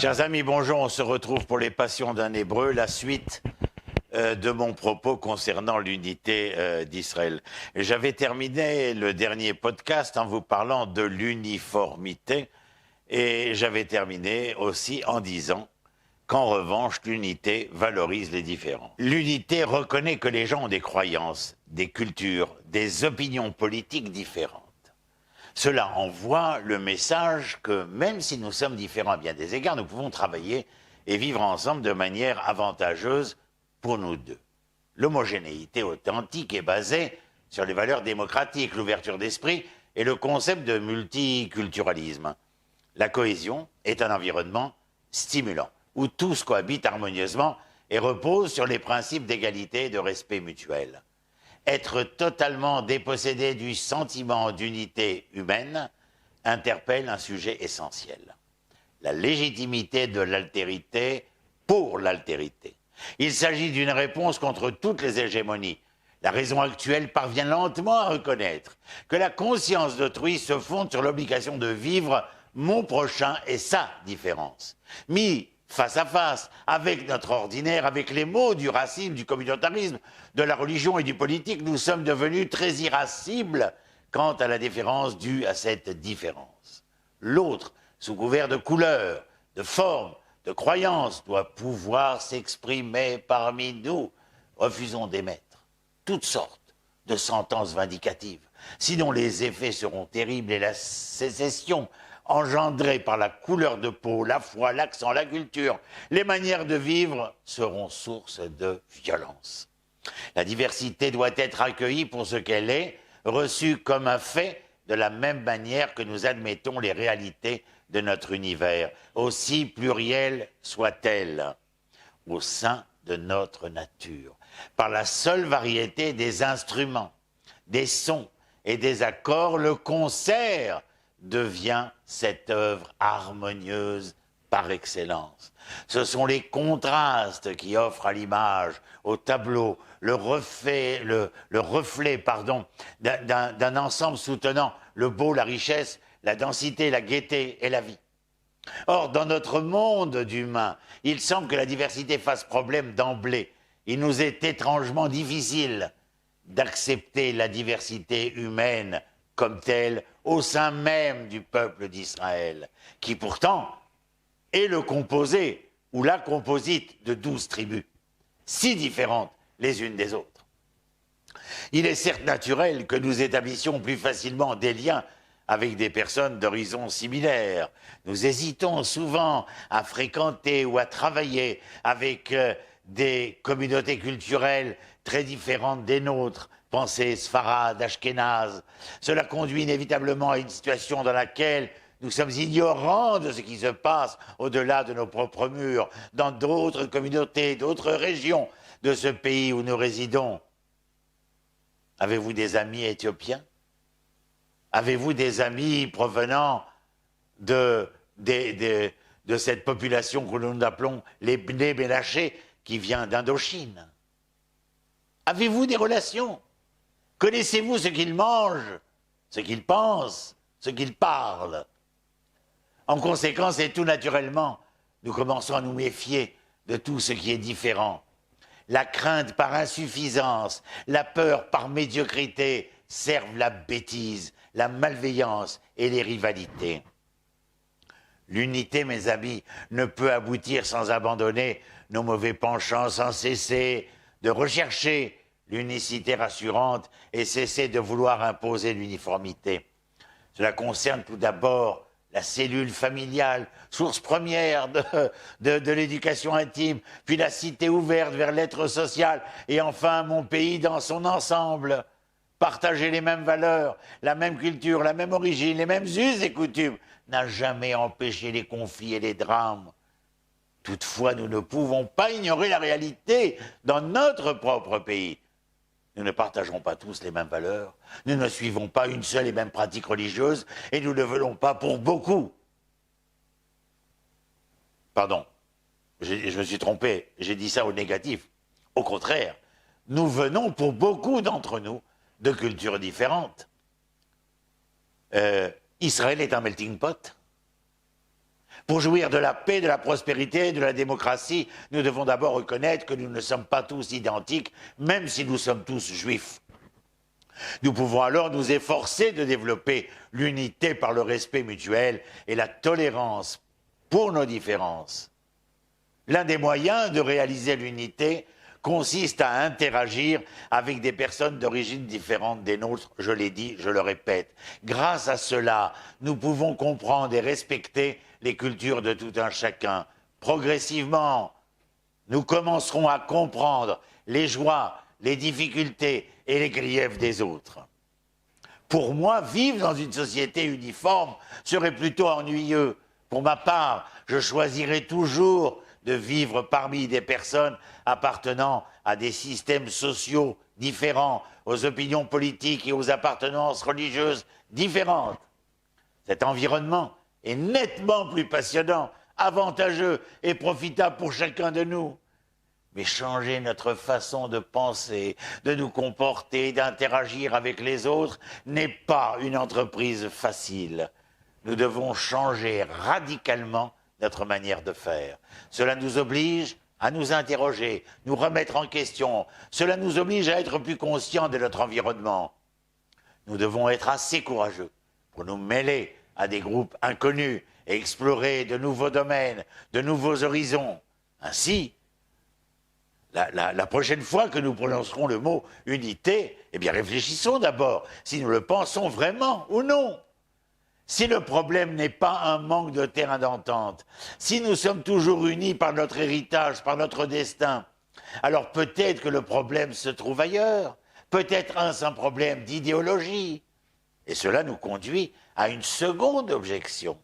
Chers amis, bonjour, on se retrouve pour les passions d'un Hébreu, la suite de mon propos concernant l'unité d'Israël. J'avais terminé le dernier podcast en vous parlant de l'uniformité et j'avais terminé aussi en disant qu'en revanche, l'unité valorise les différents. L'unité reconnaît que les gens ont des croyances, des cultures, des opinions politiques différentes. Cela envoie le message que même si nous sommes différents à bien des égards, nous pouvons travailler et vivre ensemble de manière avantageuse pour nous deux. L'homogénéité authentique est basée sur les valeurs démocratiques, l'ouverture d'esprit et le concept de multiculturalisme. La cohésion est un environnement stimulant, où tous cohabitent harmonieusement et reposent sur les principes d'égalité et de respect mutuel. Être totalement dépossédé du sentiment d'unité humaine interpelle un sujet essentiel. La légitimité de l'altérité pour l'altérité. Il s'agit d'une réponse contre toutes les hégémonies. La raison actuelle parvient lentement à reconnaître que la conscience d'autrui se fonde sur l'obligation de vivre mon prochain et sa différence. Mis face à face, avec notre ordinaire, avec les maux du racisme, du communautarisme, de la religion et du politique, nous sommes devenus très irascibles quant à la différence due à cette différence. L'autre, sous couvert de couleur, de forme, de croyance, doit pouvoir s'exprimer parmi nous. Refusons d'émettre toutes sortes de sentences vindicatives, sinon les effets seront terribles et la sécession engendrés par la couleur de peau, la foi, l'accent, la culture, les manières de vivre seront source de violence. La diversité doit être accueillie pour ce qu'elle est, reçue comme un fait de la même manière que nous admettons les réalités de notre univers, aussi plurielles soient-elles, au sein de notre nature, par la seule variété des instruments, des sons et des accords, le concert devient cette œuvre harmonieuse par excellence. Ce sont les contrastes qui offrent à l'image, au tableau, le reflet d'un ensemble soutenant le beau, la richesse, la densité, la gaieté et la vie. Or, dans notre monde d'humains, il semble que la diversité fasse problème d'emblée. Il nous est étrangement difficile d'accepter la diversité humaine comme telle au sein même du peuple d'Israël, qui pourtant est le composé ou la composite de 12 tribus, si différentes les unes des autres. Il est certes naturel que nous établissions plus facilement des liens avec des personnes d'horizons similaires. Nous hésitons souvent à fréquenter ou à travailler avec des communautés culturelles très différentes des nôtres, pensée sfarade, ashkénaze. Cela conduit inévitablement à une situation dans laquelle nous sommes ignorants de ce qui se passe au-delà de nos propres murs, dans d'autres communautés, d'autres régions de ce pays où nous résidons. Avez-vous des amis éthiopiens? Avez-vous des amis provenant de cette population que nous appelons les Bnei Ménaché, qui vient d'Indochine? Avez-vous des relations? Connaissez-vous ce qu'ils mangent, ce qu'ils pensent, ce qu'ils parlent? En conséquence, et tout naturellement, nous commençons à nous méfier de tout ce qui est différent. La crainte par insuffisance, la peur par médiocrité servent la bêtise, la malveillance et les rivalités. L'unité, mes amis, ne peut aboutir sans abandonner nos mauvais penchants, sans cesser de rechercher l'unicité rassurante et cesser de vouloir imposer l'uniformité. Cela concerne tout d'abord la cellule familiale, source première de l'éducation intime, puis la cité ouverte vers l'être social, et enfin mon pays dans son ensemble. Partager les mêmes valeurs, la même culture, la même origine, les mêmes us et coutumes n'a jamais empêché les conflits et les drames. Toutefois, nous ne pouvons pas ignorer la réalité dans notre propre pays. Nous ne partageons pas tous les mêmes valeurs, nous ne suivons pas une seule et même pratique religieuse, et nous ne venons pas pour beaucoup. Pardon, je me suis trompé, j'ai dit ça au négatif. Au contraire, nous venons pour beaucoup d'entre nous de cultures différentes. Israël est un melting pot. Pour jouir de la paix, de la prospérité, de la démocratie, nous devons d'abord reconnaître que nous ne sommes pas tous identiques, même si nous sommes tous juifs. Nous pouvons alors nous efforcer de développer l'unité par le respect mutuel et la tolérance pour nos différences. L'un des moyens de réaliser l'unité consiste à interagir avec des personnes d'origine différente des nôtres, je l'ai dit, je le répète. Grâce à cela, nous pouvons comprendre et respecter les cultures de tout un chacun. Progressivement, nous commencerons à comprendre les joies, les difficultés et les griefs des autres. Pour moi, vivre dans une société uniforme serait plutôt ennuyeux. Pour ma part, je choisirais toujours de vivre parmi des personnes appartenant à des systèmes sociaux différents, aux opinions politiques et aux appartenances religieuses différentes. Cet environnement est nettement plus passionnant, avantageux et profitable pour chacun de nous. Mais changer notre façon de penser, de nous comporter, d'interagir avec les autres n'est pas une entreprise facile. Nous devons changer radicalement notre manière de faire. Cela nous oblige à nous interroger, nous remettre en question. Cela nous oblige à être plus conscients de notre environnement. Nous devons être assez courageux pour nous mêler à des groupes inconnus et explorer de nouveaux domaines, de nouveaux horizons. Ainsi, la prochaine fois que nous prononcerons le mot unité, eh bien réfléchissons d'abord si nous le pensons vraiment ou non. Si le problème n'est pas un manque de terrain d'entente, si nous sommes toujours unis par notre héritage, par notre destin, alors peut-être que le problème se trouve ailleurs. Peut-être un problème d'idéologie. Et cela nous conduit à une seconde objection.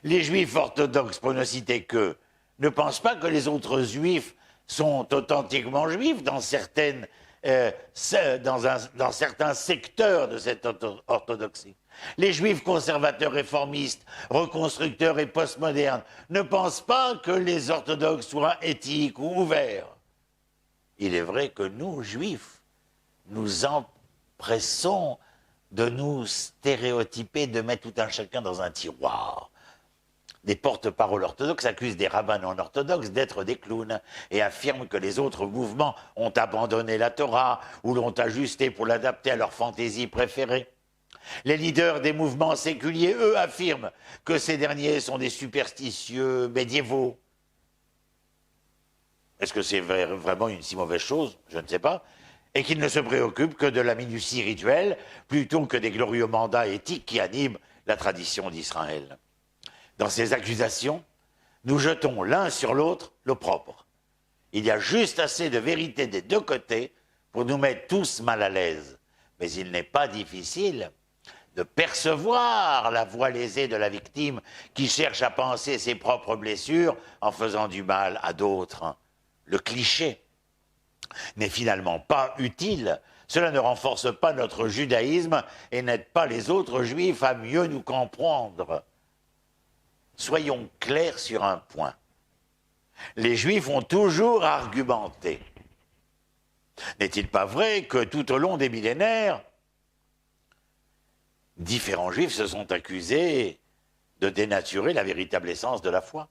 Les juifs orthodoxes, pour ne citer qu'eux, ne pensent pas que les autres juifs sont authentiquement juifs dans certains secteurs de cette orthodoxie. Les juifs conservateurs réformistes, reconstructeurs et postmodernes ne pensent pas que les orthodoxes soient éthiques ou ouverts. Il est vrai que nous, juifs, nous empressons de nous stéréotyper, de mettre tout un chacun dans un tiroir. Des porte-paroles orthodoxes accusent des rabbins non orthodoxes d'être des clowns et affirment que les autres mouvements ont abandonné la Torah ou l'ont ajustée pour l'adapter à leur fantaisie préférée. Les leaders des mouvements séculiers, eux, affirment que ces derniers sont des superstitieux médiévaux. Est-ce que c'est vraiment une si mauvaise chose? Je ne sais pas. Et qu'ils ne se préoccupent que de la minutie rituelle plutôt que des glorieux mandats éthiques qui animent la tradition d'Israël. Dans ces accusations, nous jetons l'un sur l'autre l'opprobre. Il y a juste assez de vérité des deux côtés pour nous mettre tous mal à l'aise. Mais il n'est pas difficile de percevoir la voix lésée de la victime qui cherche à panser ses propres blessures en faisant du mal à d'autres. Le cliché n'est finalement pas utile. Cela ne renforce pas notre judaïsme et n'aide pas les autres juifs à mieux nous comprendre. Soyons clairs sur un point. Les juifs ont toujours argumenté. N'est-il pas vrai que tout au long des millénaires, différents juifs se sont accusés de dénaturer la véritable essence de la foi?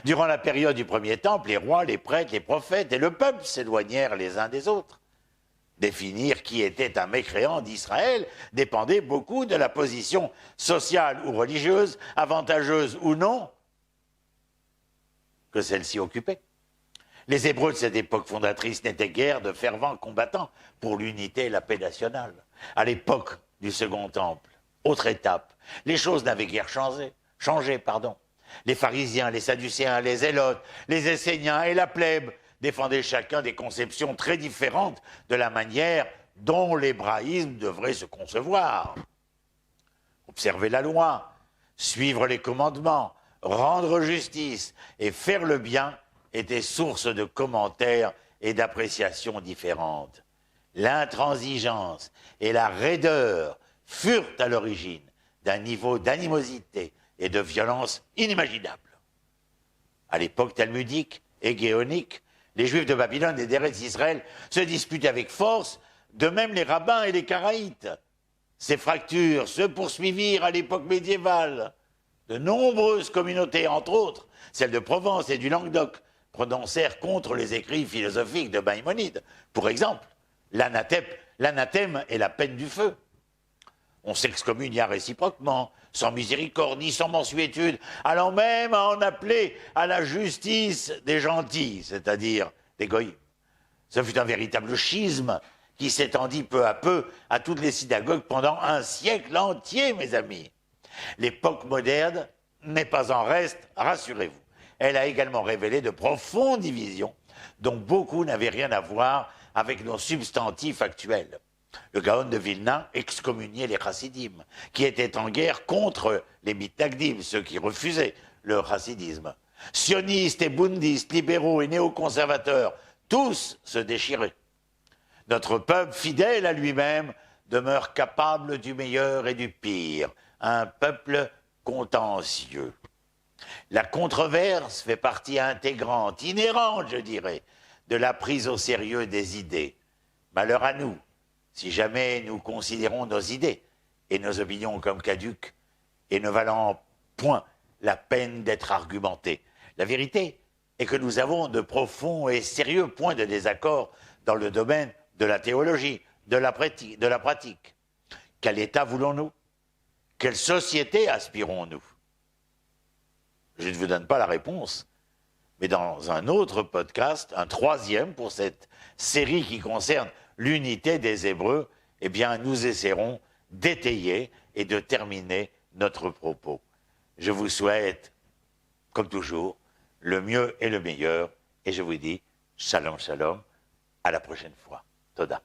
Durant la période du premier temple, les rois, les prêtres, les prophètes et le peuple s'éloignèrent les uns des autres. Définir qui était un mécréant d'Israël dépendait beaucoup de la position sociale ou religieuse, avantageuse ou non, que celle-ci occupait. Les Hébreux de cette époque fondatrice n'étaient guère de fervents combattants pour l'unité et la paix nationale. À l'époque du Second Temple, autre étape, les choses n'avaient guère changé. Les pharisiens, les sadducéens, les zélotes, les esséniens et la plèbe défendaient chacun des conceptions très différentes de la manière dont l'hébraïsme devrait se concevoir. Observer la loi, suivre les commandements, rendre justice et faire le bien étaient source de commentaires et d'appréciations différentes. L'intransigeance et la raideur furent à l'origine d'un niveau d'animosité et de violence inimaginable. À l'époque talmudique et géonique, les Juifs de Babylone et d'Eretz Israël se disputaient avec force, de même les rabbins et les Karaïtes. Ces fractures se poursuivirent à l'époque médiévale. de nombreuses communautés, entre autres, celles de Provence et du Languedoc, prononcèrent contre les écrits philosophiques de Maïmonide. Pour exemple, l'anathème est la peine du feu. On s'excommunia réciproquement, sans miséricorde ni sans mansuétude, allant même à en appeler à la justice des gentils, c'est-à-dire des goyim. Ce fut un véritable schisme qui s'étendit peu à peu à toutes les synagogues pendant un siècle entier, mes amis. L'époque moderne n'est pas en reste, rassurez-vous. Elle a également révélé de profondes divisions dont beaucoup n'avaient rien à voir avec nos substantifs actuels. Le Gaon de Vilna excommuniait les chassidim, qui étaient en guerre contre les mitnagdim, ceux qui refusaient le chassidisme. Sionistes et bundistes, libéraux et néoconservateurs, tous se déchiraient. Notre peuple, fidèle à lui-même, demeure capable du meilleur et du pire, un peuple contentieux. La controverse fait partie intégrante, inhérente, je dirais, de la prise au sérieux des idées. Malheur à nous, si jamais nous considérons nos idées et nos opinions comme caduques et ne valant point la peine d'être argumentées. La vérité est que nous avons de profonds et sérieux points de désaccord dans le domaine de la théologie, de la pratique. Quel État voulons-nous? Quelle société aspirons-nous? Je ne vous donne pas la réponse, mais dans un autre podcast, un troisième pour cette série qui concerne l'unité des Hébreux, eh bien, nous essaierons d'étayer et de terminer notre propos. Je vous souhaite, comme toujours, le mieux et le meilleur, et je vous dis shalom, shalom, à la prochaine fois. Toda.